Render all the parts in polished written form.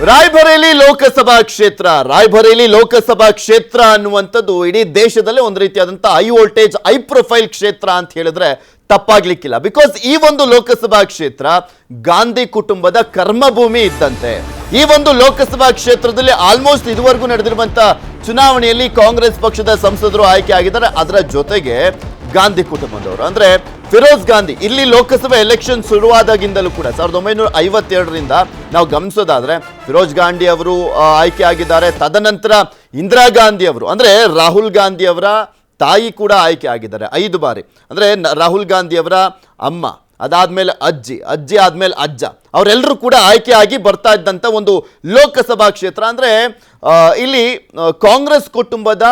ರಾಯ್ಬರೇಲಿ ಲೋಕಸಭಾ ಕ್ಷೇತ್ರ ಅನ್ನುವಂಥದ್ದು ಇಡೀ ದೇಶದಲ್ಲೇ ಒಂದು ರೀತಿಯಾದಂಥ ಹೈ ವೋಲ್ಟೇಜ್ ಹೈ ಪ್ರೊಫೈಲ್ ಕ್ಷೇತ್ರ ಅಂತ ಹೇಳಿದ್ರೆ ತಪ್ಪಾಗ್ಲಿಕ್ಕಿಲ್ಲ. ಬಿಕಾಸ್ ಈ ಒಂದು ಲೋಕಸಭಾ ಕ್ಷೇತ್ರ ಗಾಂಧಿ ಕುಟುಂಬದ ಕರ್ಮಭೂಮಿ ಇದ್ದಂತೆ. ಈ ಒಂದು ಲೋಕಸಭಾ ಕ್ಷೇತ್ರದಲ್ಲಿ ಆಲ್ಮೋಸ್ಟ್ ಇದುವರೆಗೂ ನಡೆದಿರುವಂತ ಚುನಾವಣೆಯಲ್ಲಿ ಕಾಂಗ್ರೆಸ್ ಪಕ್ಷದ ಸಂಸದರು ಆಯ್ಕೆ ಆಗಿದ್ದಾರೆ. ಅದರ ಜೊತೆಗೆ ಗಾಂಧಿ ಕುಟುಂಬದವರು ಅಂದ್ರೆ ಫಿರೋಜ್ ಗಾಂಧಿ ಇಲ್ಲಿ ಲೋಕಸಭಾ ಎಲೆಕ್ಷನ್ ಶುರುವಾದಾಗಿಂದಲೂ ಕೂಡ 1952ರಿಂದ ನಾವು ಗಮನಿಸೋದಾದ್ರೆ ಫಿರೋಜ್ ಗಾಂಧಿ ಅವರು ಆಯ್ಕೆ ಆಗಿದ್ದಾರೆ. ತದನಂತರ ಇಂದಿರಾ ಗಾಂಧಿ ಅವರು ಅಂದ್ರೆ ರಾಹುಲ್ ಗಾಂಧಿ ಅವರ ತಾಯಿ ಕೂಡ ಆಯ್ಕೆ ಆಗಿದ್ದಾರೆ 5 ಬಾರಿ. ಅಂದ್ರೆ ರಾಹುಲ್ ಗಾಂಧಿ ಅವರ ಅಮ್ಮ, ಅದಾದ್ಮೇಲೆ ಅಜ್ಜಿ ಆದ್ಮೇಲೆ ಅಜ್ಜ, ಅವರೆಲ್ಲರೂ ಕೂಡ ಆಯ್ಕೆ ಆಗಿ ಬರ್ತಾ ಇದ್ದಂಥ ಒಂದು ಲೋಕಸಭಾ ಕ್ಷೇತ್ರ. ಅಂದ್ರೆ ಇಲ್ಲಿ ಕಾಂಗ್ರೆಸ್ ಕುಟುಂಬದ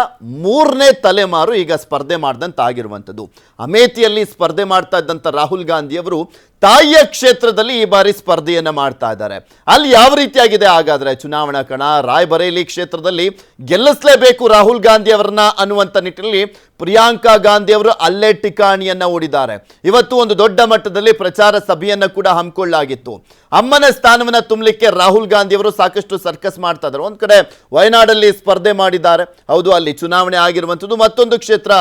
3ನೇ ತಲೆಮಾರು ಈಗ ಸ್ಪರ್ಧೆ ಮಾಡಿದಂತ ಆಗಿರುವಂಥದ್ದು. ಅಮೇಥಿಯಲ್ಲಿ ಸ್ಪರ್ಧೆ ಮಾಡ್ತಾ ಇದ್ದಂಥ ರಾಹುಲ್ ಗಾಂಧಿ ಅವರು ತಾಯಿಯ ಕ್ಷೇತ್ರದಲ್ಲಿ ಈ ಬಾರಿ ಸ್ಪರ್ಧೆಯನ್ನ ಮಾಡ್ತಾ ಇದ್ದಾರೆ. ಅಲ್ಲಿ ಯಾವ ರೀತಿಯಾಗಿದೆ ಹಾಗಾದ್ರೆ ಚುನಾವಣಾ ಕಣ? ರಾಯ್ಬರೇಲಿ ಕ್ಷೇತ್ರದಲ್ಲಿ ಗೆಲ್ಲಿಸಲೇಬೇಕು ರಾಹುಲ್ ಗಾಂಧಿ ಅವರನ್ನ ಅನ್ನುವಂಥ ನಿಟ್ಟಿನಲ್ಲಿ ಪ್ರಿಯಾಂಕಾ ಗಾಂಧಿ ಅವರು ಅಲ್ಲೇ ಠಿಕಾಣಿಯನ್ನ ಹೂಡಿದ್ದಾರೆ. ಇವತ್ತು ಒಂದು ದೊಡ್ಡ ಮಟ್ಟದಲ್ಲಿ ಪ್ರಚಾರ ಸಭೆಯನ್ನ ಕೂಡ ಹಮ್ಮಿಕೊಳ್ಳಲಾಗಿತ್ತು. ಅಮ್ಮನ ಸ್ಥಾನವನ್ನ ತುಂಬಲಿಕ್ಕೆ ರಾಹುಲ್ ಗಾಂಧಿ ಅವರು ಸಾಕಷ್ಟು ಸರ್ಕಸ್ ಮಾಡ್ತಾ ಇದ್ದಾರೆ. ಒಂದ್ ಕಡೆ ವಯನಾಡಲ್ಲಿ ಸ್ಪರ್ಧೆ ಮಾಡಿದ್ದಾರೆ, ಹೌದು, ಅಲ್ಲಿ ಚುನಾವಣೆ ಆಗಿರುವಂಥದ್ದು. ಮತ್ತೊಂದು ಕ್ಷೇತ್ರ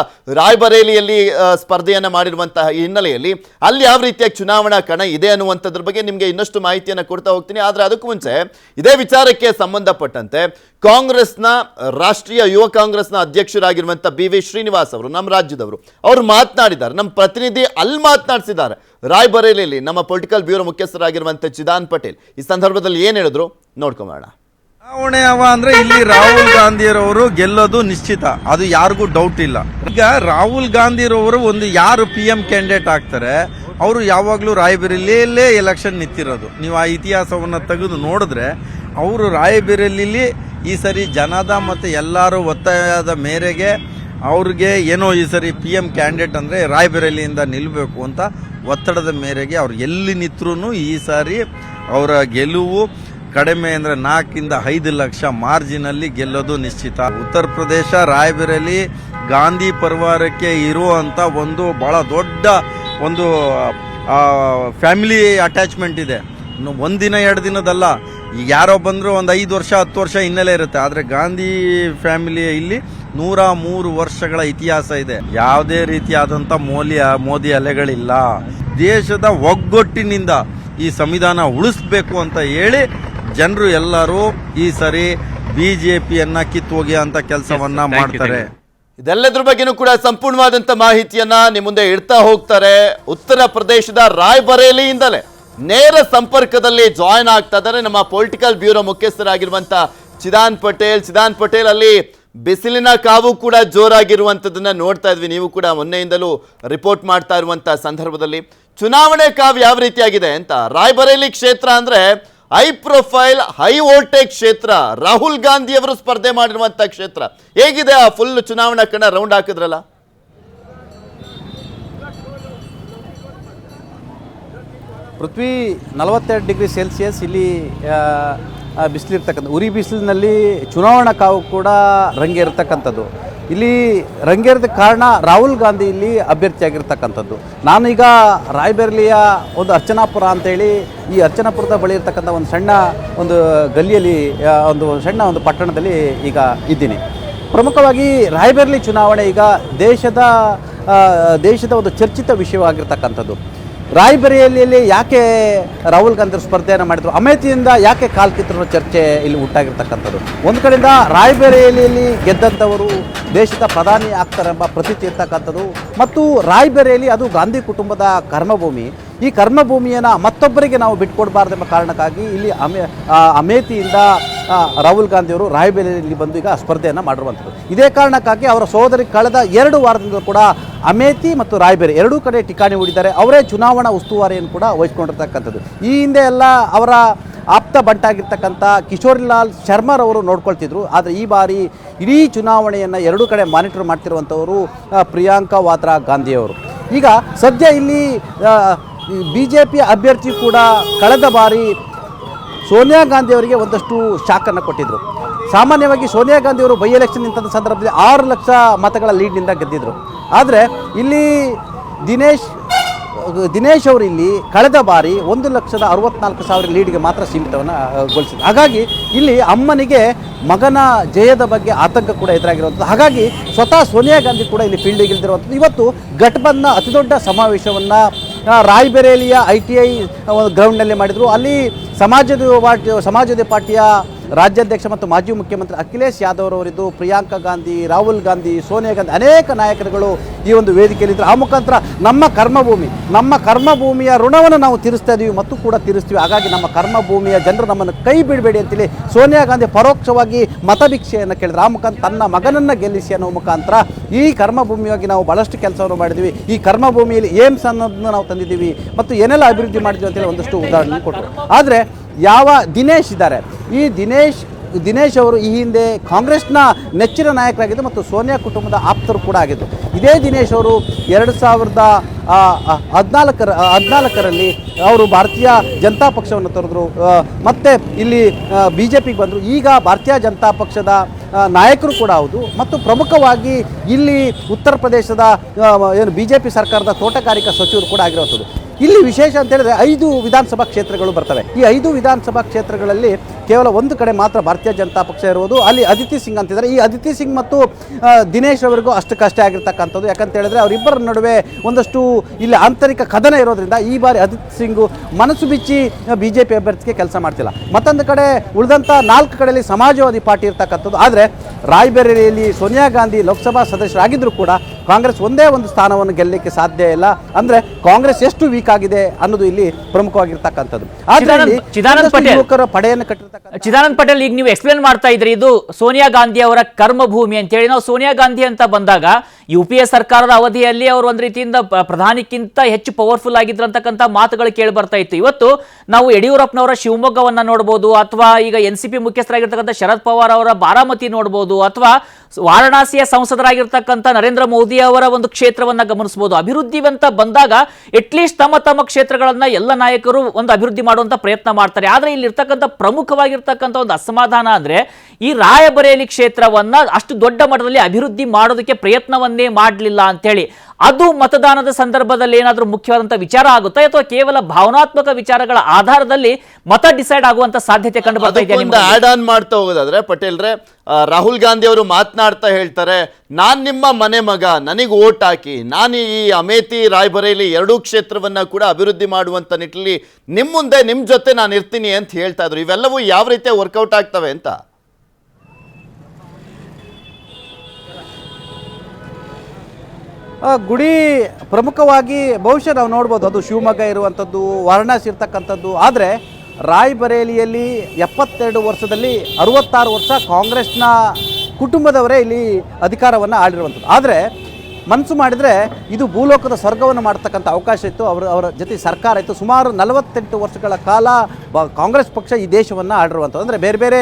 ರಾಯ್ಬರೇಲಿಯಲ್ಲಿ ಸ್ಪರ್ಧೆಯನ್ನ ಮಾಡಿರುವಂತಹ ಹಿನ್ನೆಲೆಯಲ್ಲಿ ಅಲ್ಲಿ ಯಾವ ರೀತಿಯಾಗಿ ಚುನಾವಣಾ ಕಣ ಇದೆ ಅನ್ನುವಂಥದ್ರ ಬಗ್ಗೆ ನಿಮಗೆ ಇನ್ನಷ್ಟು ಮಾಹಿತಿಯನ್ನು ಕೊಡ್ತಾ ಹೋಗ್ತೀನಿ. ಆದರೆ ಅದಕ್ಕೂ ಮುಂಚೆ ಇದೇ ವಿಚಾರಕ್ಕೆ ಸಂಬಂಧಪಟ್ಟಂತೆ ಕಾಂಗ್ರೆಸ್ನ ರಾಷ್ಟ್ರೀಯ ಯುವ ಕಾಂಗ್ರೆಸ್ನ ಅಧ್ಯಕ್ಷರಾಗಿರುವಂಥ BV ಶ್ರೀನಿವಾಸ್ ಅವರು, ನಮ್ಮ ರಾಜ್ಯದವರು, ಅವರು ಮಾತನಾಡಿದ್ದಾರೆ. ನಮ್ಮ ಪ್ರತಿನಿಧಿ ಅಲ್ಲಿ ಮಾತನಾಡಿಸಿದ್ದಾರೆ ರಾಯ್ಬರೇಲಿಯಲ್ಲಿ ನಮ್ಮ ಪೊಲಿಟಿಕಲ್ ಬ್ಯೂರೋ ಮುಖ್ಯಸ್ಥರಾಗಿರುವಂಥ ಚಿದಾನ್ ಪಟೇಲ್. ಈ ಸಂದರ್ಭದಲ್ಲಿ ಏನು ಹೇಳಿದ್ರು ನೋಡ್ಕೊಂಬೋಣ. ಚುನಾವಣೆ ಅಂದ್ರೆ ಇಲ್ಲಿ ರಾಹುಲ್ ಗಾಂಧಿರವರು ಗೆಲ್ಲೋದು ನಿಶ್ಚಿತ, ಅದು ಯಾರಿಗೂ ಡೌಟ್ ಇಲ್ಲ. ಈಗ ರಾಹುಲ್ ಗಾಂಧಿರವರು ಒಂದು ಯಾರು PM ಕ್ಯಾಂಡಿಡೇಟ್ ಆಗ್ತಾರೆ ಅವರು ಯಾವಾಗಲೂ ರಾಯ್ಬರೇಲಿಯಲ್ಲೇ ಎಲೆಕ್ಷನ್ ನಿಂತಿರೋದು. ನೀವು ಆ ಇತಿಹಾಸವನ್ನು ತೆಗೆದು ನೋಡಿದ್ರೆ ಅವರು ರಾಯ್ಬರೇಲಿಲಿ ಈ ಸರಿ ಜನದ ಮತ್ತು ಎಲ್ಲರೂ ಒತ್ತಾಯದ ಮೇರೆಗೆ ಅವ್ರಿಗೆ ಏನೋ ಈ ಸರಿ PM ಕ್ಯಾಂಡಿಡೇಟ್ ಅಂದರೆ ರಾಯ್ಬರೇಲಿಯಿಂದ ನಿಲ್ಲಬೇಕು ಅಂತ ಒತ್ತಡದ ಮೇರೆಗೆ ಅವ್ರು ಎಲ್ಲಿ ನಿಂತ್ರೂ ಈ ಸಾರಿ ಅವರ ಗೆಲುವು ಕಡಿಮೆ ಅಂದರೆ 4ರಿಂದ 5 ಲಕ್ಷ ಮಾರ್ಜಿನಲ್ಲಿ ಗೆಲ್ಲೋದು ನಿಶ್ಚಿತ. ಉತ್ತರ ಪ್ರದೇಶ ರಾಯ್ಬರೇಲಿ ಗಾಂಧಿ ಪರಿವಾರಕ್ಕೆ ಇರುವಂಥ ಒಂದು ಬಹಳ ದೊಡ್ಡ ಒಂದು ಫ್ಯಾಮಿಲಿ ಅಟ್ಯಾಚ್ಮೆಂಟ್ ಇದೆ. ಒಂದಿನ 2 ದಿನದಲ್ಲ, ಈಗ ಯಾರೋ ಬಂದರೂ ಒಂದು 5 ವರ್ಷ 10 ವರ್ಷ ಹಿನ್ನೆಲೆ ಇರುತ್ತೆ. ಆದರೆ ಗಾಂಧಿ ಫ್ಯಾಮಿಲಿ ಇಲ್ಲಿ 103 ವರ್ಷಗಳ ಇತಿಹಾಸ ಇದೆ. ಯಾವುದೇ ರೀತಿಯಾದಂಥ ಮೋದಿ ಅಲೆಗಳಿಲ್ಲ. ದೇಶದ ಒಗ್ಗಟ್ಟಿನಿಂದ ಈ ಸಂವಿಧಾನ ಉಳಿಸ್ಬೇಕು ಅಂತ ಹೇಳಿ ಜನರು ಎಲ್ಲರೂ ಈ ಸರಿ BJPಯನ್ನ ಕಿತ್ತೋಗಿ ಅಂತ ಕೆಲಸವನ್ನ ಮಾಡ್ತಾರೆ. ಇದೆಲ್ಲದ್ರ ಬಗ್ಗೆನೂ ಕೂಡ ಸಂಪೂರ್ಣವಾದಂಥ ಮಾಹಿತಿಯನ್ನ ನಿಮ್ಮ ಮುಂದೆ ಇಡ್ತಾ ಹೋಗ್ತಾರೆ. ಉತ್ತರ ಪ್ರದೇಶದ ರಾಯ್ಬರೇಲಿಯಿಂದಲೇ ನೇರ ಸಂಪರ್ಕದಲ್ಲಿ ಜಾಯಿನ್ ಆಗ್ತಾ ಇದ್ದಾರೆ ನಮ್ಮ ಪೊಲಿಟಿಕಲ್ ಬ್ಯೂರೋ ಮುಖ್ಯಸ್ಥರಾಗಿರುವಂಥ ಚಿದಾನ್ ಪಟೇಲ್. ಅಲ್ಲಿ ಬಿಸಿಲಿನ ಕಾವು ಕೂಡ ಜೋರಾಗಿರುವಂಥದ್ದನ್ನ ನೋಡ್ತಾ ಇದ್ವಿ. ನೀವು ಕೂಡ ಮೊನ್ನೆಯಿಂದಲೂ ರಿಪೋರ್ಟ್ ಮಾಡ್ತಾ ಇರುವಂಥ ಸಂದರ್ಭದಲ್ಲಿ ಚುನಾವಣೆ ಕಾವು ಯಾವ ರೀತಿಯಾಗಿದೆ ಅಂತ. ರಾಯ್ಬರೇಲಿ ಕ್ಷೇತ್ರ ಅಂದ್ರೆ ಹೈ ಪ್ರೊಫೈಲ್ ಹೈ ವೋಲ್ಟೇಜ್ ಕ್ಷೇತ್ರ. ರಾಹುಲ್ ಗಾಂಧಿ ಅವರು ಸ್ಪರ್ಧೆ ಮಾಡಿರುವಂಥ ಕ್ಷೇತ್ರ. ಹೇಗಿದೆ ಆ ಫುಲ್ ಚುನಾವಣಾ ಕಣ ರೌಂಡ್ ಹಾಕಿದ್ರಲ್ಲ? ಪೃಥ್ವಿ 42 ಡಿಗ್ರಿ ಸೆಲ್ಸಿಯಸ್ ಇಲ್ಲಿ ಬಿಸಿಲಿರ್ತಕ್ಕಂಥ ಉರಿ ಬಿಸಿಲಿನಲ್ಲಿ ಚುನಾವಣಾ ಕಾವು ಕೂಡ ರಂಗೇರ್ತಕ್ಕಂಥದ್ದು. ಇಲ್ಲಿ ರಂಗೇರಿದ ಕಾರಣ ರಾಹುಲ್ ಗಾಂಧಿ ಇಲ್ಲಿ ಅಭ್ಯರ್ಥಿಯಾಗಿರ್ತಕ್ಕಂಥದ್ದು. ನಾನೀಗ ರಾಯ್ಬರೇಲಿಯ ಒಂದು ಅರ್ಚನಾಪುರ ಅಂತೇಳಿ, ಈ ಅರ್ಚನಾಪುರದ ಬಳಿ ಇರ್ತಕ್ಕಂಥ ಒಂದು ಸಣ್ಣ ಒಂದು ಗಲ್ಲಿಯಲ್ಲಿ ಒಂದು ಪಟ್ಟಣದಲ್ಲಿ ಈಗ ಇದ್ದೀನಿ. ಪ್ರಮುಖವಾಗಿ ರಾಯ್ಬರೇಲಿ ಚುನಾವಣೆ ಈಗ ದೇಶದ ಒಂದು ಚರ್ಚಿತ ವಿಷಯವಾಗಿರ್ತಕ್ಕಂಥದ್ದು. ರಾಯ್ಬರೇಲಿಯಲ್ಲಿ ಯಾಕೆ ರಾಹುಲ್ ಗಾಂಧಿ ಸ್ಪರ್ಧೆಯನ್ನು ಮಾಡಿದ್ರು, ಅಮೇಥಿಯಿಂದ ಯಾಕೆ ಕಾಲ್ ಕಿತ್ತರು ಚರ್ಚೆ ಇಲ್ಲಿ ಉಂಟಾಗಿರ್ತಕ್ಕಂಥದ್ದು. ಒಂದು ಕಡೆಯಿಂದ ರಾಯ್ಬರೇಲಿಯಲ್ಲಿ ಗೆದ್ದಂಥವರು ದೇಶದ ಪ್ರಧಾನಿ ಆಗ್ತಾರೆಂಬ ಪ್ರತೀತಿ ಇರ್ತಕ್ಕಂಥದ್ದು. ಮತ್ತು ರಾಯ್ಬರೇಲಿ ಅದು ಗಾಂಧಿ ಕುಟುಂಬದ ಕರ್ಮಭೂಮಿ. ಈ ಕರ್ಮಭೂಮಿಯನ್ನು ಮತ್ತೊಬ್ಬರಿಗೆ ನಾವು ಬಿಟ್ಕೊಡ್ಬಾರ್ದೆಂಬ ಕಾರಣಕ್ಕಾಗಿ ಇಲ್ಲಿ ಅಮೇಥಿಯಿಂದ ರಾಹುಲ್ ಗಾಂಧಿಯವರು ರಾಯ್ಬರೇಲಿಯಲ್ಲಿ ಬಂದು ಈಗ ಸ್ಪರ್ಧೆಯನ್ನು ಮಾಡಿರುವಂಥದ್ದು. ಇದೇ ಕಾರಣಕ್ಕಾಗಿ ಅವರ ಸಹೋದರಿ ಕಳೆದ 2 ವಾರದಿಂದ ಕೂಡ ಅಮೇಥಿ ಮತ್ತು ರಾಯ್ಬರೇಲಿ ಎರಡೂ ಕಡೆ ಠಿಕಾಣಿ ಹೂಡಿದ್ದಾರೆ. ಅವರೇ ಚುನಾವಣಾ ಉಸ್ತುವಾರಿಯನ್ನು ಕೂಡ ವಹಿಸ್ಕೊಂಡಿರ್ತಕ್ಕಂಥದ್ದು. ಈ ಹಿಂದೆ ಎಲ್ಲ ಅವರ ಆಪ್ತ ಬಂಟಾಗಿರ್ತಕ್ಕಂಥ ಕಿಶೋರಿಲಾಲ್ ಶರ್ಮಾರವರು ನೋಡ್ಕೊಳ್ತಿದ್ರು. ಆದರೆ ಈ ಬಾರಿ ಇಡೀ ಚುನಾವಣೆಯನ್ನು ಎರಡೂ ಕಡೆ ಮಾನಿಟರ್ ಮಾಡ್ತಿರುವಂಥವರು ಪ್ರಿಯಾಂಕಾ ವಾದ್ರಾ ಗಾಂಧಿಯವರು. ಈಗ ಸದ್ಯ ಇಲ್ಲಿ BJP ಅಭ್ಯರ್ಥಿ ಕೂಡ ಕಳೆದ ಬಾರಿ ಸೋನಿಯಾ ಗಾಂಧಿ ಅವರಿಗೆ ಒಂದಷ್ಟು ಶಾಕನ್ನು ಕೊಟ್ಟಿದ್ದರು. ಸಾಮಾನ್ಯವಾಗಿ ಸೋನಿಯಾ ಗಾಂಧಿ ಅವರು ಬೈ ಎಲೆಕ್ಷನ್ ನಿಂತ ಸಂದರ್ಭದಲ್ಲಿ 6 ಲಕ್ಷ ಮತಗಳ ಲೀಡ್ನಿಂದ ಗೆದ್ದಿದ್ರು. ಆದರೆ ಇಲ್ಲಿ ದಿನೇಶ್ ದಿನೇಶ್ ಅವರು ಇಲ್ಲಿ ಕಳೆದ ಬಾರಿ 1,64,000 ಲೀಡ್ಗೆ ಮಾತ್ರ ಸೀಮಿತವನ್ನು ಗೊಳಿಸಿದ್ರು. ಹಾಗಾಗಿ ಇಲ್ಲಿ ಅಮ್ಮನಿಗೆ ಮಗನ ಜಯದ ಬಗ್ಗೆ ಆತಂಕ ಕೂಡ ಎದುರಾಗಿರುವಂಥದ್ದು. ಹಾಗಾಗಿ ಸ್ವತಃ ಸೋನಿಯಾ ಗಾಂಧಿ ಕೂಡ ಇಲ್ಲಿ ಫೀಲ್ಡಿಗೆ ಇಳಿದಿರುವಂಥದ್ದು. ಇವತ್ತು ಘಟಬಂಧನ ಅತಿ ದೊಡ್ಡ ಸಮಾವೇಶವನ್ನು ರಾಯ್ಬರೇಲಿಯ ITI ಗ್ರೌಂಡ್ನಲ್ಲಿ ಮಾಡಿದರು. ಅಲ್ಲಿ ಸಮಾಜವಾದಿ ಪಾರ್ಟಿಯ ರಾಜ್ಯಾಧ್ಯಕ್ಷ ಮತ್ತು ಮಾಜಿ ಮುಖ್ಯಮಂತ್ರಿ ಅಖಿಲೇಶ್ ಯಾದವ್ ಅವರಿದ್ದು, ಪ್ರಿಯಾಂಕಾ ಗಾಂಧಿ, ರಾಹುಲ್ ಗಾಂಧಿ, ಸೋನಿಯಾ ಗಾಂಧಿ ಅನೇಕ ನಾಯಕರುಗಳು ಈ ಒಂದು ವೇದಿಕೆಯಲ್ಲಿದ್ದರು. ಆ ಮುಖಾಂತರ ನಮ್ಮ ಕರ್ಮಭೂಮಿಯ ಋಣವನ್ನು ನಾವು ತೀರಿಸ್ತಾ ಇದ್ದೀವಿ ಮತ್ತು ಕೂಡ ತೀರಿಸ್ತೀವಿ. ಹಾಗಾಗಿ ನಮ್ಮ ಕರ್ಮಭೂಮಿಯ ಜನರು ನಮ್ಮನ್ನು ಕೈ ಬಿಡಬೇಡಿ ಅಂತೇಳಿ ಸೋನಿಯಾ ಗಾಂಧಿ ಪರೋಕ್ಷವಾಗಿ ಮತಭಿಕ್ಷೆಯನ್ನು ಕೇಳಿದ್ರು. ಆ ಮುಖಾಂತರ ತನ್ನ ಮಗನನ್ನು ಗೆಲ್ಲಿಸಿ ಅನ್ನೋ ಮುಖಾಂತರ ಈ ಕರ್ಮಭೂಮಿಯಾಗಿ ನಾವು ಭಾಳಷ್ಟು ಕೆಲಸವನ್ನು ಮಾಡಿದ್ವಿ, ಈ ಕರ್ಮಭೂಮಿಯಲ್ಲಿ ಏಮ್ಸ್ ಅನ್ನೋದನ್ನು ನಾವು ತಂದಿದ್ದೀವಿ ಮತ್ತು ಏನೆಲ್ಲ ಅಭಿವೃದ್ಧಿ ಮಾಡಿದ್ವಿ ಅಂತೇಳಿ ಒಂದಷ್ಟು ಉದಾಹರಣೆ ಕೊಟ್ಟರು. ಆದರೆ ಯಾವ ದಿನೇಶ್ ಇದ್ದಾರೆ, ಈ ದಿನೇಶ್ ಅವರು ಈ ಹಿಂದೆ ಕಾಂಗ್ರೆಸ್ನ ನೆಚ್ಚಿನ ನಾಯಕರಾಗಿದ್ದು ಮತ್ತು ಸೋನಿಯಾ ಕುಟುಂಬದ ಆಪ್ತರು ಕೂಡ ಆಗಿದ್ದು. ಇದೇ ದಿನೇಶ್ ಅವರು 2014ರಲ್ಲಿ ಅವರು ಭಾರತೀಯ ಜನತಾ ಪಕ್ಷವನ್ನು ತೊರೆದರು, ಮತ್ತೆ ಇಲ್ಲಿ BJPಗೆ ಬಂದರು. ಈಗ ಭಾರತೀಯ ಜನತಾ ಪಕ್ಷದ ನಾಯಕರು ಕೂಡ ಹೌದು ಮತ್ತು ಪ್ರಮುಖವಾಗಿ ಇಲ್ಲಿ ಉತ್ತರ ಪ್ರದೇಶದ ಏನು BJP ಸರ್ಕಾರದ ತೋಟಗಾರಿಕಾ ಸಚಿವರು ಕೂಡ ಆಗಿರುವಂಥದ್ದು. ಇಲ್ಲಿ ವಿಶೇಷ ಅಂತ ಹೇಳಿದ್ರೆ 5 ವಿಧಾನಸಭಾ ಕ್ಷೇತ್ರಗಳು ಬರ್ತವೆ. ಈ 5 ವಿಧಾನಸಭಾ ಕ್ಷೇತ್ರಗಳಲ್ಲಿ ಕೇವಲ ಒಂದು ಕಡೆ ಮಾತ್ರ ಭಾರತೀಯ ಜನತಾ ಪಕ್ಷ ಇರುವುದು. ಅಲ್ಲಿ ಅದಿತಿ ಸಿಂಗ್ ಅಂತಿದ್ದಾರೆ. ಈ ಅದಿತಿ ಸಿಂಗ್ ಮತ್ತು ದಿನೇಶ್ ಅವರಿಗೂ ಅಷ್ಟಕ್ಕಷ್ಟೇ ಆಗಿರ್ತಕ್ಕಂಥದ್ದು. ಯಾಕಂತ ಹೇಳಿದ್ರೆ ಅವರಿಬ್ಬರ ನಡುವೆ ಒಂದಷ್ಟು ಇಲ್ಲಿ ಆಂತರಿಕ ಕದನ ಇರೋದ್ರಿಂದ ಈ ಬಾರಿ ಅದಿತಿ ಸಿಂಗು ಮನಸ್ಸು ಬಿಚ್ಚಿ BJP ಅಭ್ಯರ್ಥಿಗೆ ಕೆಲಸ ಮಾಡ್ತಿಲ್ಲ. ಮತ್ತೊಂದು ಕಡೆ ಉಳಿದಂಥ 4 ಕಡೆಯಲ್ಲಿ ಸಮಾಜವಾದಿ ಪಾರ್ಟಿ ಇರ್ತಕ್ಕಂಥದ್ದು. ಆದರೆ ರಾಯ್ಬರೇಲಿಯಲ್ಲಿ ಸೋನಿಯಾ ಗಾಂಧಿ ಲೋಕಸಭಾ ಸದಸ್ಯರಾಗಿದ್ದರೂ ಕೂಡ ಕಾಂಗ್ರೆಸ್ ಒಂದೇ ಒಂದು ಸ್ಥಾನವನ್ನು ಗೆಲ್ಲಲಿಕ್ಕೆ ಸಾಧ್ಯ ಇಲ್ಲ. ಅಂದರೆ ಕಾಂಗ್ರೆಸ್ ಎಷ್ಟು ವೀಕ್ ಆಗಿದೆ ಅನ್ನೋದು ಇಲ್ಲಿ ಪ್ರಮುಖವಾಗಿರ್ತಕ್ಕಂಥದ್ದು. ಪಡೆಯನ್ನು ಕಟ್ಟಿರ್ತಕ್ಕಂಥ ಚಿದಾನಂದ್ ಪಟೇಲ್, ಈಗ ನೀವು ಎಕ್ಸ್ಪ್ಲೇನ್ ಮಾಡ್ತಾ ಇದ್ರಿ ಇದು ಸೋನಿಯಾ ಗಾಂಧಿ ಅವರ ಕರ್ಮಭೂಮಿ ಅಂತೇಳಿ. ನಾವು ಸೋನಿಯಾ ಗಾಂಧಿ ಅಂತ ಬಂದಾಗ UPA ಸರ್ಕಾರದ ಅವಧಿಯಲ್ಲಿ ಅವರು ಒಂದು ರೀತಿಯಿಂದ ಪ್ರಧಾನಿಕ್ಕಿಂತ ಹೆಚ್ಚು ಪವರ್ಫುಲ್ ಆಗಿದ್ರಂತಕ್ಕಂಥ ಮಾತುಗಳು ಕೇಳಿ ಬರ್ತಾ ಇತ್ತು. ಇವತ್ತು ನಾವು ಯಡಿಯೂರಪ್ಪನವರ ಶಿವಮೊಗ್ಗವನ್ನ ನೋಡಬಹುದು, ಅಥವಾ ಈಗ NCP ಮುಖ್ಯಸ್ಥರಾಗಿರ್ತಕ್ಕಂಥ ಶರದ್ ಪವಾರ್ ಅವರ ಬಾರಾಮತಿ ನೋಡಬಹುದು, ಅಥವಾ ವಾರಣಾಸಿಯ ಸಂಸದರಾಗಿರ್ತಕ್ಕಂಥ ನರೇಂದ್ರ ಮೋದಿ ಅವರ ಒಂದು ಕ್ಷೇತ್ರವನ್ನ ಗಮನಿಸಬಹುದು. ಅಭಿವೃದ್ಧಿ ಅಂತ ಬಂದಾಗ ಅಟ್ಲೀಸ್ಟ್ ತಮ್ಮ ಕ್ಷೇತ್ರಗಳನ್ನ ಎಲ್ಲ ನಾಯಕರು ಒಂದು ಅಭಿವೃದ್ಧಿ ಮಾಡುವಂತ ಪ್ರಯತ್ನ ಮಾಡ್ತಾರೆ. ಆದ್ರೆ ಇಲ್ಲಿ ಇರ್ತಕ್ಕಂಥ ಪ್ರಮುಖವಾಗಿರ್ತಕ್ಕಂಥ ಒಂದು ಅಸಮಾಧಾನ ಅಂದ್ರೆ ಈ ರಾಯಬರೇಲಿ ಕ್ಷೇತ್ರವನ್ನ ಅಷ್ಟು ದೊಡ್ಡ ಮಟ್ಟದಲ್ಲಿ ಅಭಿವೃದ್ಧಿ ಮಾಡೋದಕ್ಕೆ ಪ್ರಯತ್ನವನ್ನೇ ಮಾಡಲಿಲ್ಲ ಅಂತ ಹೇಳಿ. ಅದು ಮತದಾನದ ಸಂದರ್ಭದಲ್ಲಿ ಏನಾದರೂ ಮುಖ್ಯವಾದಂತ ವಿಚಾರ ಆಗುತ್ತಾ, ಅಥವಾ ಕೇವಲ ಭಾವನಾತ್ಮಕ ವಿಚಾರಗಳ ಆಧಾರದಲ್ಲಿ ಮತ ಡಿಸೈಡ್ ಆಗುವಂತ ಸಾಧ್ಯತೆ ಕಂಡು ಬರ್ತಾ ಇದೆ? ಆಡ್ ಆನ್ ಮಾಡ್ತಾ ಹೋಗೋದಾದ್ರೆ ಪಟೇಲ್ರೆ, ರಾಹುಲ್ ಗಾಂಧಿ ಅವರು ಮಾತನಾಡ್ತಾ ಹೇಳ್ತಾರೆ, ನಾನ್ ನಿಮ್ಮ ಮನೆ ಮಗ, ನನಗೆ ಓಟ್ ಹಾಕಿ, ನಾನು ಈ ಅಮೇಥಿ ರಾಯ್ಬರೇಲಿ 2 ಕ್ಷೇತ್ರವನ್ನ ಕೂಡ ಅಭಿವೃದ್ಧಿ ಮಾಡುವಂತ ನಿಟ್ಟಿನಲ್ಲಿ ನಿಮ್ ಮುಂದೆ ನಿಮ್ ಜೊತೆ ನಾನು ಇರ್ತೀನಿ ಅಂತ ಹೇಳ್ತಾ ಇದ್ರು. ಇವೆಲ್ಲವೂ ಯಾವ ರೀತಿ ವರ್ಕೌಟ್ ಆಗ್ತವೆ ಅಂತ? ಗುಡಿ ಪ್ರಮುಖವಾಗಿ ಬಹುಶಃ ನಾವು ನೋಡ್ಬೋದು, ಅದು ಶಿವಮೊಗ್ಗ ಇರುವಂಥದ್ದು, ವಾರಣಾಸಿ ಇರ್ತಕ್ಕಂಥದ್ದು. ಆದರೆ ರಾಯ್ಬರೇಲಿಯಲ್ಲಿ 72 ವರ್ಷದಲ್ಲಿ 66 ವರ್ಷ ಕಾಂಗ್ರೆಸ್ನ ಕುಟುಂಬದವರೇ ಇಲ್ಲಿ ಅಧಿಕಾರವನ್ನು ಆಳಿರುವಂಥದ್ದು. ಆದರೆ ಮನಸ್ಸು ಮಾಡಿದರೆ ಇದು ಭೂಲೋಕದ ಸ್ವರ್ಗವನ್ನು ಮಾಡ್ತಕ್ಕಂಥ ಅವಕಾಶ ಇತ್ತು. ಅವರ ಜೊತೆ ಸರ್ಕಾರ ಇತ್ತು. ಸುಮಾರು 48 ವರ್ಷಗಳ ಕಾಲ ಕಾಂಗ್ರೆಸ್ ಪಕ್ಷ ಈ ದೇಶವನ್ನು ಆಳಿರುವಂಥದ್ದು. ಅಂದರೆ ಬೇರೆ ಬೇರೆ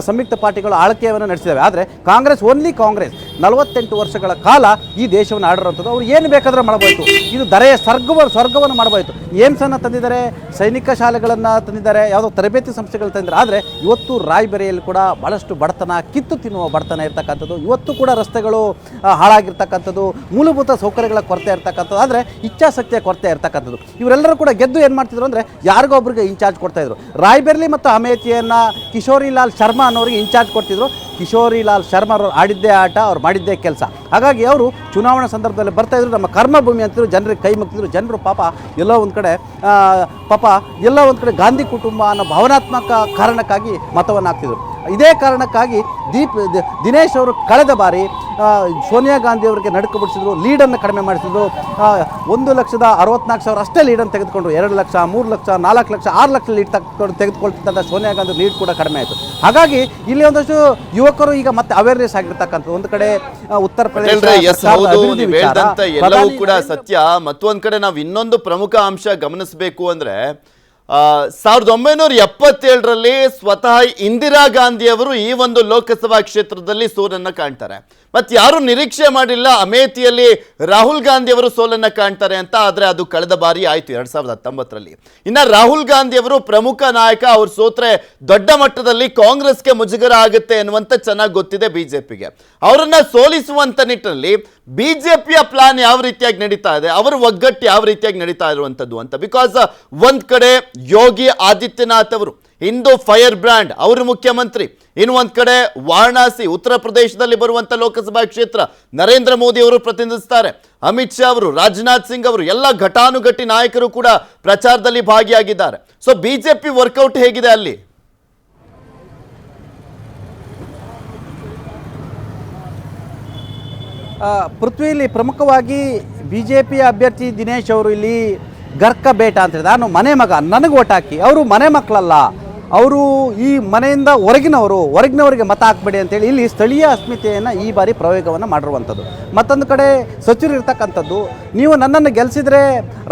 ಸಂಯುಕ್ತ ಪಾರ್ಟಿಗಳು ಆಳ್ಕೆಯನ್ನು ನಡೆಸಿದ್ದಾವೆ. ಆದರೆ ಕಾಂಗ್ರೆಸ್ 48 ವರ್ಷಗಳ ಕಾಲ ಈ ದೇಶವನ್ನು ಆಡಿರುವಂಥದ್ದು. ಅವರು ಏನು ಬೇಕಾದರೂ ಮಾಡಬಹುದು. ಇದು ದರೆಯ ಸ್ವರ್ಗವನ್ನು ಮಾಡಬಹುದು. ಏಮ್ಸನ್ನು ತಂದಿದ್ದಾರೆ, ಸೈನಿಕ ಶಾಲೆಗಳನ್ನು ತಂದಿದ್ದಾರೆ, ಯಾವುದೋ ತರಬೇತಿ ಸಂಸ್ಥೆಗಳು ತಂದಿದ್ದಾರೆ. ಆದರೆ ಇವತ್ತು ರಾಯ್ಬರೇಲಿಯಲ್ಲಿ ಕೂಡ ಭಾಳಷ್ಟು ಬಡತನ, ಕಿತ್ತು ತಿನ್ನುವ ಬಡತನ ಇರ್ತಕ್ಕಂಥದ್ದು. ಇವತ್ತು ಕೂಡ ರಸ್ತೆಗಳು ಹಾಳಾಗಿರ್ತಕ್ಕಂಥದ್ದು, ಮೂಲಭೂತ ಸೌಕರ್ಯಗಳ ಕೊರತೆ ಇರ್ತಕ್ಕಂಥದ್ದು, ಆದರೆ ಇಚ್ಛಾಶಕ್ತಿಯ ಕೊರತೆ ಇರ್ತಕ್ಕಂಥದ್ದು. ಇವರೆಲ್ಲರೂ ಕೂಡ ಗೆದ್ದು ಏನು ಮಾಡ್ತಿದ್ರು ಅಂದರೆ ಯಾರಿಗೋ ಒಬ್ಬರಿಗೆ ಇನ್ಚಾರ್ಜ್ ಕೊಡ್ತಾಯಿದ್ರು. ರಾಯ್ಬರೇಲಿ ಮತ್ತು ಅಮೇಥಿಯನ್ನು ಕಿಶೋರಿಲಾಲ್ ಶರ್ಮಾ ಅನ್ನೋರಿಗೆ ಇನ್ಚಾರ್ಜ್ ಕೊಡ್ತಿದ್ರು. ಕಿಶೋರಿಲಾಲ್ ಶರ್ಮಾ ಅವರು ಆಡಿದ್ದೇ ಆಟ, ಅವ್ರು ಮಾಡಿದ್ದೇ ಕೆಲಸ. ಹಾಗಾಗಿ ಅವರು ಚುನಾವಣಾ ಸಂದರ್ಭದಲ್ಲಿ ಬರ್ತಾಯಿದ್ರು, ನಮ್ಮ ಕರ್ಮಭೂಮಿ ಅಂತಿದ್ರು, ಜನರಿಗೆ ಕೈ ಮುಗ್ತಿದ್ರು. ಜನರು ಪಾಪ ಎಲ್ಲೋ ಒಂದು ಕಡೆ ಗಾಂಧಿ ಕುಟುಂಬ ಅನ್ನೋ ಭಾವನಾತ್ಮಕ ಕಾರಣಕ್ಕಾಗಿ ಮತವನ್ನು ಹಾಕ್ತಿದ್ರು. ಇದೇ ಕಾರಣಕ್ಕಾಗಿ ದಿನೇಶ್ ಅವರು ಕಳೆದ ಬಾರಿ ಸೋನಿಯಾ ಗಾಂಧಿ ಅವರಿಗೆ ನಡುಕ ಬಿಡಿಸಿದ್ರು, ಲೀಡನ್ನು ಕಡಿಮೆ ಮಾಡಿಸಿದ್ರು. 1,64,000 ಅಷ್ಟೇ ಲೀಡನ್ನು ತೆಗೆದುಕೊಂಡ್ರು. 2 ಲಕ್ಷ, 3 ಲಕ್ಷ, 4 ಲಕ್ಷ, 6 ಲಕ್ಷ ಲೀಡ್ ತೆಗೆದುಕೊಳ್ತಿದ್ದಂಥ ಸೋನಿಯಾ ಗಾಂಧಿ ಲೀಡ್ ಕೂಡ ಕಡಿಮೆ ಆಯಿತು. ಹಾಗಾಗಿ ಇಲ್ಲಿ ಒಂದಷ್ಟು ಯುವಕರು ಈಗ ಮತ್ತೆ ಅವೇರ್ನೆಸ್ ಆಗಿರ್ತಕ್ಕಂಥದ್ದು. ಒಂದು ಕಡೆ ಉತ್ತರ ಪ್ರದೇಶ ಎಲ್ಲವೂ ಕೂಡ ಸತ್ಯ. ಮತ್ತೊಂದು ಕಡೆ ನಾವು ಇನ್ನೊಂದು ಪ್ರಮುಖ ಅಂಶ ಗಮನಿಸಬೇಕು ಅಂದ್ರೆ 1977ರಲ್ಲಿ ಸ್ವತಃ ಇಂದಿರಾ ಗಾಂಧಿ ಅವರು ಈ ಒಂದು ಲೋಕಸಭಾ ಕ್ಷೇತ್ರದಲ್ಲಿ ಸೋಲನ್ನ ಕಾಣ್ತಾರೆ. ಮತ್ತೆ ಯಾರು ನಿರೀಕ್ಷೆ ಮಾಡಿಲ್ಲ ಅಮೇಥಿಯಲ್ಲಿ ರಾಹುಲ್ ಗಾಂಧಿ ಅವರು ಸೋಲನ್ನ ಕಾಣ್ತಾರೆ ಅಂತ. ಆದ್ರೆ ಅದು ಕಳೆದ ಬಾರಿ ಆಯ್ತು 2019ರಲ್ಲಿ. ಇನ್ನ ರಾಹುಲ್ ಗಾಂಧಿ ಅವರು ಪ್ರಮುಖ ನಾಯಕ, ಅವ್ರು ಸೋತ್ರೆ ದೊಡ್ಡ ಮಟ್ಟದಲ್ಲಿ ಕಾಂಗ್ರೆಸ್ಗೆ ಮುಜುಗರ ಆಗುತ್ತೆ ಎನ್ನುವಂತ ಚೆನ್ನಾಗಿ ಗೊತ್ತಿದೆ ಬಿಜೆಪಿಗೆ. ಅವರನ್ನ ಸೋಲಿಸುವಂತ ನಿಟ್ಟಿನಲ್ಲಿ ಬಿಜೆಪಿಯ ಪ್ಲಾನ್ ಯಾವ ರೀತಿಯಾಗಿ ನಡೀತಾ ಇದೆ, ಅವರ ಒಗ್ಗಟ್ಟು ಯಾವ ರೀತಿಯಾಗಿ ನಡೀತಾ ಇರುವಂಥದ್ದು ಅಂತ. ಬಿಕಾಸ್ ಒಂದ್ ಕಡೆ ಯೋಗಿ ಆದಿತ್ಯನಾಥ್ ಅವರು ಹಿಂದೂ ಫೈರ್ ಬ್ರ್ಯಾಂಡ್ ಅವರು ಮುಖ್ಯಮಂತ್ರಿ, ಇನ್ನು ಒಂದ್ ಕಡೆ ವಾರಣಾಸಿ ಉತ್ತರ ಪ್ರದೇಶದಲ್ಲಿ ಬರುವಂತ ಲೋಕಸಭಾ ಕ್ಷೇತ್ರ ನರೇಂದ್ರ ಮೋದಿ ಅವರು ಪ್ರತಿನಿಧಿಸ್ತಾರೆ, ಅಮಿತ್ ಶಾ ಅವರು, ರಾಜನಾಥ್ ಸಿಂಗ್ ಅವರು, ಎಲ್ಲ ಘಟಾನುಘಟಿ ನಾಯಕರು ಕೂಡ ಪ್ರಚಾರದಲ್ಲಿ ಭಾಗಿಯಾಗಿದ್ದಾರೆ. ಸೊ ಬಿಜೆಪಿ ವರ್ಕೌಟ್ ಹೇಗಿದೆ ಅಲ್ಲಿ? ಪೃಥ್ವಿಯಲ್ಲಿ ಪ್ರಮುಖವಾಗಿ BJP ಅಭ್ಯರ್ಥಿ ದಿನೇಶ್ ಅವರು ಇಲ್ಲಿ ಗರ್ಕ ಬೇಟ ಅಂತ ಹೇಳಿದ್ರೆ, ನಾನು ಮನೆ ಮಗ, ನನಗೆ ಓಟ್ ಹಾಕಿ, ಅವರು ಮನೆ ಮಕ್ಕಳಲ್ಲ, ಅವರು ಈ ಮನೆಯಿಂದ ಹೊರಗಿನವರಿಗೆ ಮತ ಹಾಕಬೇಡಿ ಅಂತೇಳಿ ಇಲ್ಲಿ ಸ್ಥಳೀಯ ಅಸ್ಮಿತೆಯನ್ನು ಈ ಬಾರಿ ಪ್ರಯೋಗವನ್ನು ಮಾಡಿರುವಂಥದ್ದು. ಮತ್ತೊಂದು ಕಡೆ ಸಚಿವರು ಇರ್ತಕ್ಕಂಥದ್ದು, ನೀವು ನನ್ನನ್ನು ಗೆಲ್ಲಿಸಿದ್ರೆ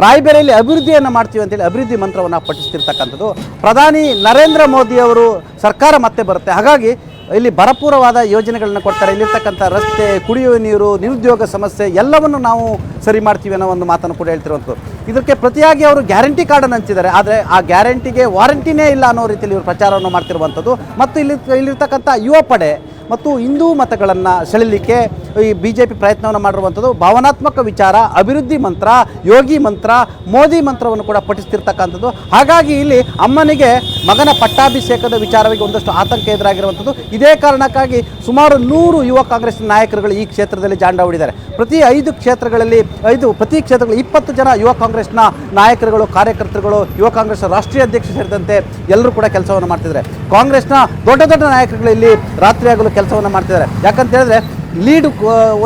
ರಾಯಬೇರಿಯಲ್ಲಿ ಅಭಿವೃದ್ಧಿಯನ್ನು ಮಾಡ್ತೀವಿ ಅಂತೇಳಿ ಅಭಿವೃದ್ಧಿ ಮಂತ್ರವನ್ನು ಪಠಿಸ್ತಿರ್ತಕ್ಕಂಥದ್ದು. ಪ್ರಧಾನಿ ನರೇಂದ್ರ ಮೋದಿ ಅವರು ಸರ್ಕಾರ ಮತ್ತೆ ಬರುತ್ತೆ, ಹಾಗಾಗಿ ಇಲ್ಲಿ ಭರಪೂರವಾದ ಯೋಜನೆಗಳನ್ನ ಕೊಡ್ತಾರೆ. ಇಲ್ಲಿರ್ತಕ್ಕಂಥ ರಸ್ತೆ, ಕುಡಿಯುವ ನೀರು, ನಿರುದ್ಯೋಗ ಸಮಸ್ಯೆ ಎಲ್ಲವನ್ನು ನಾವು ಸರಿ ಮಾಡ್ತೀವಿ ಅನ್ನೋ ಒಂದು ಮಾತನ್ನು ಕೂಡ ಹೇಳ್ತಿರುವಂಥದ್ದು. ಇದಕ್ಕೆ ಪ್ರತಿಯಾಗಿ ಅವರು ಗ್ಯಾರಂಟಿ ಕಾರ್ಡನ್ನು ಹಂಚಿದ್ದಾರೆ, ಆದರೆ ಆ ಗ್ಯಾರಂಟಿಗೆ ವಾರಂಟಿನೇ ಇಲ್ಲ ಅನ್ನೋ ರೀತಿಯಲ್ಲಿ ಇವರು ಪ್ರಚಾರವನ್ನು ಮಾಡ್ತಿರುವಂಥದ್ದು. ಮತ್ತು ಇಲ್ಲಿರ್ತಕ್ಕಂಥ ಯುವ ಪಡೆ ಮತ್ತು ಹಿಂದೂ ಮತಗಳನ್ನು ಸೆಳೆಯಲಿಕ್ಕೆ ಈ BJP ಪ್ರಯತ್ನವನ್ನು ಮಾಡಿರುವಂಥದ್ದು. ಭಾವನಾತ್ಮಕ ವಿಚಾರ, ಅಭಿವೃದ್ಧಿ ಮಂತ್ರ, ಯೋಗಿ ಮಂತ್ರ, ಮೋದಿ ಮಂತ್ರವನ್ನು ಕೂಡ ಪಠಿಸ್ತಿರ್ತಕ್ಕಂಥದ್ದು. ಹಾಗಾಗಿ ಇಲ್ಲಿ ಅಮ್ಮನಿಗೆ ಮಗನ ಪಟ್ಟಾಭಿಷೇಕದ ವಿಚಾರವಾಗಿ ಒಂದಷ್ಟು ಆತಂಕ ಎದುರಾಗಿರುವಂಥದ್ದು. ಇದೇ ಕಾರಣಕ್ಕಾಗಿ ಸುಮಾರು 100 ಯುವ ಕಾಂಗ್ರೆಸ್ ನಾಯಕರುಗಳು ಈ ಕ್ಷೇತ್ರದಲ್ಲಿ ಜಾಂಡ ಹೂಡಿದ್ದಾರೆ. ಪ್ರತಿ 5 ಕ್ಷೇತ್ರಗಳಲ್ಲಿ 20 ಜನ ಯುವ ಕಾಂಗ್ರೆಸ್ನ ನಾಯಕರುಗಳು, ಕಾರ್ಯಕರ್ತರುಗಳು, ಯುವ ಕಾಂಗ್ರೆಸ್ ರಾಷ್ಟ್ರೀಯ ಅಧ್ಯಕ್ಷ ಸೇರಿದಂತೆ ಎಲ್ಲರೂ ಕೂಡ ಕೆಲಸವನ್ನು ಮಾಡ್ತಿದ್ದಾರೆ. ಕಾಂಗ್ರೆಸ್ನ ದೊಡ್ಡ ದೊಡ್ಡ ನಾಯಕರುಗಳು ಇಲ್ಲಿ ರಾತ್ರಿ ಆಗಲು ಕೆಲಸವನ್ನು ಮಾಡ್ತಿದ್ದಾರೆ. ಯಾಕಂತ ಹೇಳಿದ್ರೆ ಲೀಡ್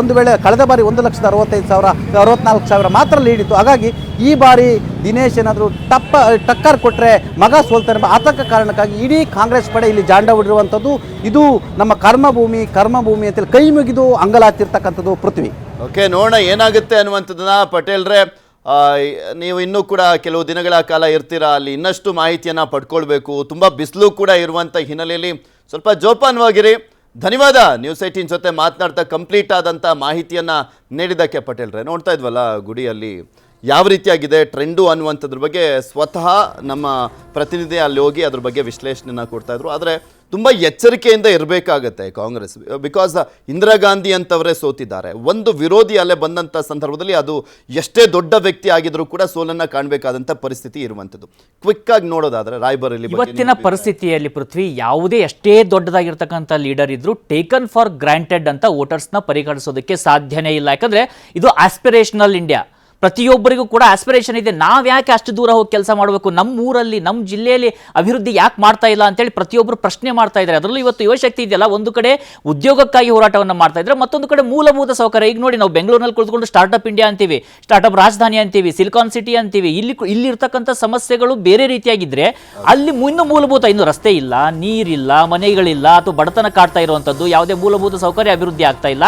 ಒಂದು ವೇಳೆ ಕಳೆದ ಬಾರಿ 1,65,000 ಮಾತ್ರ ಲೀಡ್ ಇತ್ತು. ಹಾಗಾಗಿ ಈ ಬಾರಿ ದಿನೇಶ್ ಏನಾದರೂ ಟಕ್ಕರ್ ಕೊಟ್ಟರೆ ಮಗ ಸೋಲ್ತಾನೆ ಎಂಬ ಆತಂಕ ಕಾರಣಕ್ಕಾಗಿ ಇಡೀ ಕಾಂಗ್ರೆಸ್ ಪಡೆ ಇಲ್ಲಿ ಜಾಂಡ ಹೂಡಿರುವಂಥದ್ದು. ಇದು ನಮ್ಮ ಕರ್ಮಭೂಮಿ ಅಂತೇಳಿ ಕೈ ಮುಗಿದು ಅಂಗಲಾತಿರ್ತಕ್ಕಂಥದ್ದು. ಪೃಥ್ವಿ, ಓಕೆ, ನೋಡೋಣ ಏನಾಗುತ್ತೆ ಅನ್ನುವಂಥದ್ದನ್ನ. ಪಟೇಲ್ರೆ, ನೀವು ಇನ್ನೂ ಕೂಡ ಕೆಲವು ದಿನಗಳ ಕಾಲ ಇರ್ತೀರಾ ಅಲ್ಲಿ, ಇನ್ನಷ್ಟು ಮಾಹಿತಿಯನ್ನು ಪಡ್ಕೊಳ್ಬೇಕು. ತುಂಬ ಬಿಸಿಲು ಕೂಡ ಇರುವಂಥ ಹಿನ್ನೆಲೆಯಲ್ಲಿ ಸ್ವಲ್ಪ ಜೋಪಾನವಾಗಿರಿ. ಧನ್ಯವಾದ ನ್ಯೂಸ್ 18 ಜೊತೆ ಮಾತನಾಡ್ತಾ ಕಂಪ್ಲೀಟ್ ಆದಂಥ ಮಾಹಿತಿಯನ್ನು ನೀಡಿದ್ದಕ್ಕೆ. ಪಟೇಲ್ರೆ, ನೋಡ್ತಾ ಇದ್ವಲ್ಲ ಗುಡಿಯಲ್ಲಿ ಯಾವ ರೀತಿಯಾಗಿದೆ ಟ್ರೆಂಡು ಅನ್ನುವಂಥದ್ರ ಬಗ್ಗೆ ಸ್ವತಃ ನಮ್ಮ ಪ್ರತಿನಿಧಿ ಅಲ್ಲಿ ಹೋಗಿ ಅದ್ರ ಬಗ್ಗೆ ವಿಶ್ಲೇಷಣೆಯನ್ನು ಕೊಡ್ತಾ ಇದ್ರು. ಆದರೆ ತುಂಬ ಎಚ್ಚರಿಕೆಯಿಂದ ಇರಬೇಕಾಗತ್ತೆ ಕಾಂಗ್ರೆಸ್. ಬಿಕಾಸ್ ಇಂದಿರಾ ಗಾಂಧಿ ಅಂತವರೇ ಸೋತಿದ್ದಾರೆ. ಒಂದು ವಿರೋಧಿ ಅಲ್ಲೇ ಬಂದಂಥ ಸಂದರ್ಭದಲ್ಲಿ ಅದು ಎಷ್ಟೇ ದೊಡ್ಡ ವ್ಯಕ್ತಿ ಆಗಿದ್ರೂ ಕೂಡ ಸೋಲನ್ನು ಕಾಣಬೇಕಾದಂಥ ಪರಿಸ್ಥಿತಿ ಇರುವಂಥದ್ದು. ಕ್ವಿಕ್ ಆಗಿ ನೋಡೋದಾದ್ರೆ ರಾಯಬರೇಲಿ ಇವತ್ತಿನ ಪರಿಸ್ಥಿತಿಯಲ್ಲಿ ಪೃಥ್ವಿ ಯಾವುದೇ ಎಷ್ಟೇ ದೊಡ್ಡದಾಗಿರ್ತಕ್ಕಂಥ ಲೀಡರ್ ಇದ್ರು ಟೇಕನ್ ಫಾರ್ ಗ್ರಾಂಟೆಡ್ ಅಂತ ವೋಟರ್ಸ್ನ ಪರಿಗಣಿಸೋದಕ್ಕೆ ಸಾಧ್ಯನೇ ಇಲ್ಲ. ಯಾಕಂದ್ರೆ ಇದು ಆಸ್ಪಿರೇಷನಲ್ ಇಂಡಿಯಾ. ಪ್ರತಿಯೊಬ್ಬರಿಗೂ ಕೂಡ ಆಸ್ಪಿರೇಷನ್ ಇದೆ. ನಾವು ಯಾಕೆ ಅಷ್ಟು ದೂರ ಹೋಗಿ ಕೆಲಸ ಮಾಡಬೇಕು, ನಮ್ಮ ಊರಲ್ಲಿ ನಮ್ಮ ಜಿಲ್ಲೆಯಲ್ಲಿ ಅಭಿವೃದ್ಧಿ ಯಾಕೆ ಮಾಡ್ತಾ ಇಲ್ಲ ಅಂತೇಳಿ ಪ್ರತಿಯೊಬ್ಬರು ಪ್ರಶ್ನೆ ಮಾಡ್ತಾ ಇದ್ದಾರೆ. ಅದರಲ್ಲೂ ಇವತ್ತು ಯುವಶಕ್ತಿ ಇದೆಯಲ್ಲ, ಒಂದು ಕಡೆ ಉದ್ಯೋಗಕ್ಕಾಗಿ ಹೋರಾಟವನ್ನು ಮಾಡ್ತಾ ಇದ್ದಾರೆ, ಮತ್ತೊಂದು ಕಡೆ ಮೂಲಭೂತ ಸೌಕರ್ಯ. ಈಗ ನೋಡಿ, ನಾವು ಬೆಂಗಳೂರಿನಲ್ಲಿ ಕುಳಿತುಕೊಂಡು ಸ್ಟಾರ್ಟ್ಅಪ್ ಇಂಡಿಯಾ ಅಂತೀವಿ, ಸ್ಟಾರ್ಟ್ಅಪ್ ರಾಜಧಾನಿ ಅಂತೀವಿ, ಸಿಲಿಕಾನ್ ಸಿಟಿ ಅಂತೀವಿ. ಇಲ್ಲಿ ಇರ್ತಕ್ಕಂಥ ಸಮಸ್ಯೆಗಳು ಬೇರೆ ರೀತಿಯಾಗಿದ್ರೆ ಅಲ್ಲಿ ಇನ್ನು ಮೂಲಭೂತ, ಇನ್ನು ರಸ್ತೆ ಇಲ್ಲ, ನೀರಿಲ್ಲ, ಮನೆಗಳಿಲ್ಲ, ಅಥವಾ ಬಡತನ ಕಾಡ್ತಾ ಇರುವಂಥದ್ದು, ಯಾವುದೇ ಮೂಲಭೂತ ಸೌಕರ್ಯ ಅಭಿವೃದ್ಧಿ ಆಗ್ತಾ ಇಲ್ಲ.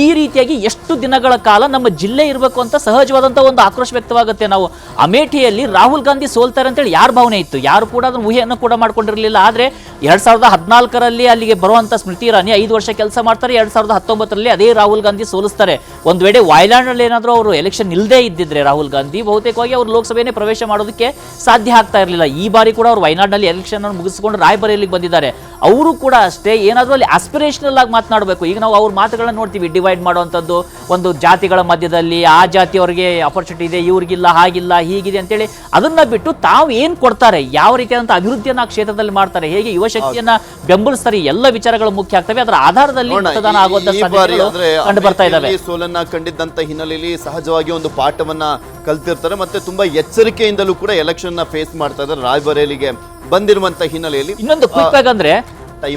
ಈ ರೀತಿಯಾಗಿ ಎಷ್ಟು ದಿನಗಳ ಕಾಲ ನಮ್ಮ ಜಿಲ್ಲೆ ಇರಬೇಕು ಅಂತ ಸಹಜವಾದಂಥ ಒಂದು ಆಕ್ರೋಶ ವ್ಯಕ್ತವಾಗುತ್ತೆ. ನಾವು ಅಮೇಠಿಯಲ್ಲಿ ರಾಹುಲ್ ಗಾಂಧಿ ಸೋಲ್ತಾರೆ ಅಂತೇಳಿ ಯಾರ ಭಾವನೆ ಇತ್ತು, ಯಾರು ಕೂಡ ಅದನ್ನು ಊಹೆಯನ್ನು ಕೂಡ ಮಾಡ್ಕೊಂಡಿರಲಿಲ್ಲ. ಆದರೆ 2014ರಲ್ಲಿ ಅಲ್ಲಿಗೆ ಬರುವಂಥ ಸ್ಮೃತಿ ಇರಾನಿ 5 ವರ್ಷ ಕೆಲಸ ಮಾಡ್ತಾರೆ. 2019ರಲ್ಲಿ ಅದೇ ರಾಹುಲ್ ಗಾಂಧಿ ಸೋಲಿಸ್ತಾರೆ. ಒಂದು ವೇಳೆ ವಾಯ್ನಾಡ್ನಲ್ಲಿ ಏನಾದರೂ ಅವರು ಎಲೆಕ್ಷನ್ ಇಲ್ಲದೇ ಇದ್ದಿದ್ರೆ ರಾಹುಲ್ ಗಾಂಧಿ ಬಹುತೇಕವಾಗಿ ಅವರು ಲೋಕಸಭೆಯೇ ಪ್ರವೇಶ ಮಾಡೋದಕ್ಕೆ ಸಾಧ್ಯ ಆಗ್ತಾ ಇರಲಿಲ್ಲ. ಈ ಬಾರಿ ಕೂಡ ಅವರು ವಯನಾಡ್ನಲ್ಲಿ ಎಲೆಕ್ಷನ್ ಅನ್ನು ಮುಗಿಸಿಕೊಂಡು ರಾಯಬರೇಲಿಗೆ ಬಂದಿದ್ದಾರೆ. ಅವರು ಕೂಡ ಅಷ್ಟೇ ಏನಾದರೂ ಅಲ್ಲಿ ಆಸ್ಪಿರೇಷನಲ್ ಆಗಿ ಮಾತನಾಡಬೇಕು. ಈಗ ನಾವು ಅವ್ರ ಮಾತುಗಳನ್ನ ನೋಡ್ತೀವಿ, ಡಿವೈಡ್ ಮಾಡುವಂಥದ್ದು, ಒಂದು ಜಾತಿಗಳ ಮಧ್ಯದಲ್ಲಿ ಆ ಜಾತಿಯವರಿಗೆ ಅಪರ್ಚುನಿಟಿ ಇದೆ, ಇವ್ರಿಗಿಲ್ಲ, ಹಾಗಿಲ್ಲ, ಹೀಗಿದೆ ಅಂತೇಳಿ ಅದನ್ನ ಬಿಟ್ಟು ತಾವು ಏನ್ ಕೊಡ್ತಾರೆ, ಯಾವ ರೀತಿಯಾದಂಥ ಅಭಿವೃದ್ಧಿಯನ್ನ ಕ್ಷೇತ್ರದಲ್ಲಿ ಮಾಡ್ತಾರೆ, ಹೇಗೆ ಯುವಶಕ್ತಿಯನ್ನ ಬೆಂಬಲಿಸ್ತಾರೆ, ಎಲ್ಲ ವಿಚಾರಗಳು ಮುಖ್ಯ ಆಗ್ತವೆ. ಅದರ ಆಧಾರದಲ್ಲಿ ಮತದಾನ ಆಗುವಂತ ಸಾಧ್ಯತೆಗಳು ಕಂಡು ಬರ್ತಾ ಇದ್ದಾವೆ. ಸೋಲನ್ನ ಕಂಡಿದ್ದಂತ ಹಿನ್ನೆಲೆಯಲ್ಲಿ ಸಹಜವಾಗಿ ಒಂದು ಪಾಠವನ್ನ ಕಲ್ತಿರ್ತಾರೆ, ಮತ್ತೆ ತುಂಬಾ ಎಚ್ಚರಿಕೆಯಿಂದಲೂ ಕೂಡ ಎಲೆಕ್ಷನ್ ನ ಫೇಸ್ ಮಾಡ್ತಾ ಇದ್ದಾರೆ. ರಾಯಬರೇಲಿಗೆ ಬಂದಿರುವಂತ ಹಿನ್ನೆಲೆಯಲ್ಲಿ ಇನ್ನೊಂದು ಕ್ವಿಕ್ ಆಗಿ ಅಂದ್ರೆ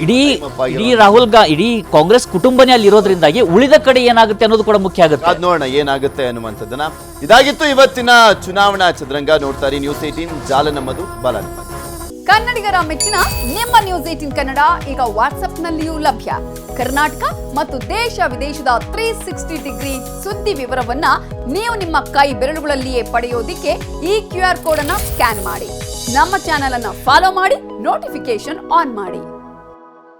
ಇಡೀ ರಾಹುಲ್ ಇಡೀ ಕಾಂಗ್ರೆಸ್ ಕುಟುಂಬನೇ ಅಲ್ಲಿ ಇರೋದ್ರಿಂದಾಗಿ ಉಳಿದ ಕಡೆ ಏನಾಗುತ್ತೆ ಅನ್ನೋದು ಕೂಡ ಮುಖ್ಯ ಆಗುತ್ತೆ. ಅದ್ ನೋಡೋಣ ಏನಾಗುತ್ತೆ ಅನ್ನುವಂಥದ್ದನ್ನ. ಇದಾಗಿತ್ತು ಇವತ್ತಿನ ಚುನಾವಣಾ ಚದುರಂಗ. ನೋಡ್ತಾ ಇರಿ ನ್ಯೂಸ್ 18, ಜಾಲ ನಮ್ಮದು, ಬಲ ನಮ್ಮದು. ಕನ್ನಡಿಗರ ಮೆಚ್ಚಿನ ನಿಮ್ಮ ನ್ಯೂಸ್ 18 ಕನ್ನಡ ಈಗ ವಾಟ್ಸ್ಆಪ್ನಲ್ಲಿಯೂ ಲಭ್ಯ. ಕರ್ನಾಟಕ ಮತ್ತು ದೇಶ ವಿದೇಶದ 360 ಡಿಗ್ರಿ ಸುದ್ದಿ ವಿವರವನ್ನ ನೀವು ನಿಮ್ಮ ಕೈ ಬೆರಳುಗಳಲ್ಲಿಯೇ ಪಡೆಯೋದಿಕ್ಕೆ ಈ QR ಕೋಡ್ ಅನ್ನ ಸ್ಕ್ಯಾನ್ ಮಾಡಿ. ನಮ್ಮ ಚಾನೆಲ್ ಅನ್ನ ಫಾಲೋ ಮಾಡಿ, ನೋಟಿಫಿಕೇಶನ್ ಆನ್ ಮಾಡಿ.